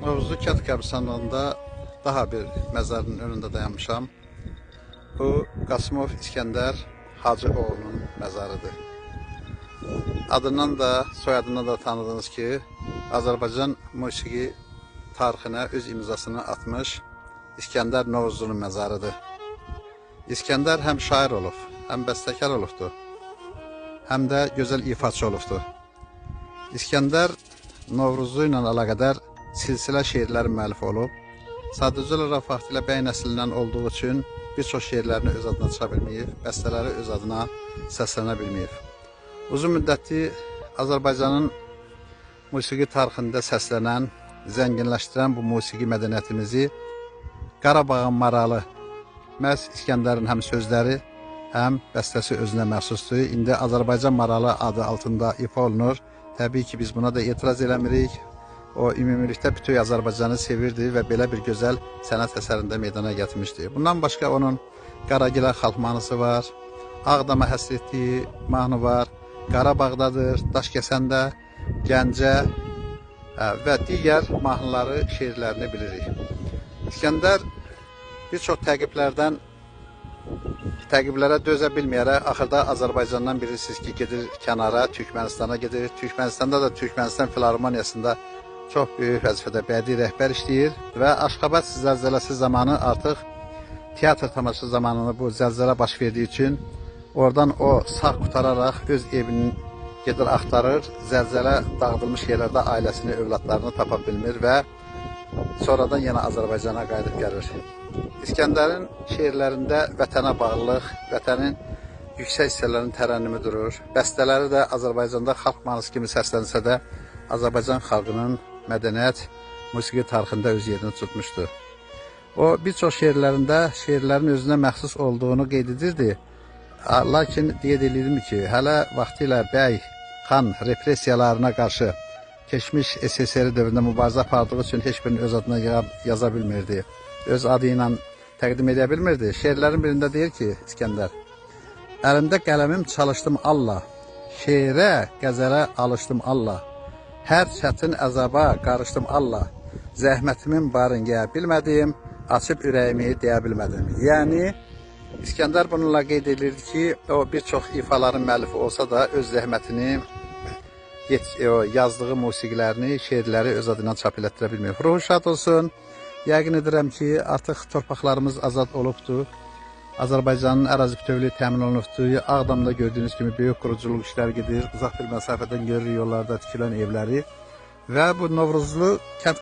Novruzlu Kənd qəbristanlığında daha bir məzarın önündə dayanmışam. Bu Qasımov İskəndər Hacıoğlunun məzarıdır. Adından da, soyadından da tanıdığınız ki, Azərbaycan musiqi tarixinə öz imzasını atmış İskəndər Novruzlunun məzarıdır. İskəndər həm şair olub, həm bəstəkar olubdur, həm də gözəl ifaçı olubdur. İskəndər Novruzlu ilə əlaqədar silsilə şeirlər müəllifi olub. Sadəcə olaraq vaxtilə bəy nəslindən olduğu üçün bir çox şeirlərini öz adına çıxa bilməyib, bəstələri öz adına səslənə bilməyib. Uzun müddətli Azərbaycanın musiqi tarixində səslənən, zənginləşdirən bu musiqi mədəniyyətimizi Qarabağın maralı, məhz İskəndərin həm sözləri, həm bəstəsi özünə məxsusdur. İndi Azərbaycan maralı adı altında ifa olunur. Təbii ki, biz buna da etiraz eləmirik. O, ümumilikdə bütün Azərbaycanı sevirdi və belə bir gözəl sənət əsərində meydana gətirmişdi. Bundan başqa onun Qaragilə xalq mahnısı var, Ağdama həsrətliyi mahnı var, Qarabağdadır, Daşkəsəndə, Gəncə və digər mahnıları, şeirlərini bilirik. İskəndər bir çox təqiblərə dözə bilməyərək axırda Azərbaycandan bilirsiniz ki, gedir kənara, Türkmənistana gedir. Türkmənistanda da Türkmənistan Filarmoniyasında çox böyük vəzifədə bədii rəhbər işləyir və Aşxabad zəlzələsi zamanı artıq teatr tamaşası zamanını bu zəlzələ baş verdiyi üçün oradan o sağ qutararaq öz evini gedir axtarır. Zəlzələ dağıdılmış yerlərdə ailəsini, övladlarını tapa bilmir və sonradan yenə Azərbaycana qayıdıb gəlir. İskəndərin şeirlərində vətənə bağlılıq, vətənin yüksək hissələrinin tərənnümü durur. Bəstələri də Azərbaycanda xalq mahnısı kimi səslənsə də Azərbaycan xalqının mədəniyyət, musiqi tarixində öz yerini tutmuşdur. O, bir çox şeirlərində şeirlərin özünə məxsus olduğunu qeyd edirdi. Lakin qeyd edirdim ki, hələ vaxtilə bəy, xan repressiyalarına qarşı keçmiş SSR dövründə mübarizə apardığı üçün heç birini öz adına yaza bilmirdi. Öz adı ilə təqdim edə bilmirdi. Şeirlərin birində deyir ki, İskəndər, əlimdə qələmim çalışdım Allah, şeirə, qəzələ alışdım Allah. Hər çətin əzaba qarışdım Allah, zəhmətimin barınqaya bilmədim, açıb ürəyimi deyə bilmədim. Yəni, İskəndər bununla qeyd edirdi ki, o bir çox ifaların müəllifi olsa da öz zəhmətini, yazdığı musiqilərini, şeirləri öz adından çap elətdirə bilməyib. Ruhu şad olsun. Yəqin edirəm ki, artıq torpaqlarımız azad olubdur. Azərbaycanın ərazi bütövlüyü təmin olunubdur. Ağdamda gördüyünüz kimi böyük quruculuq işləri gedir. Uzaq bir məsafədən görürük yollarda tikilən evləri. Və bu Novruzlu Kənd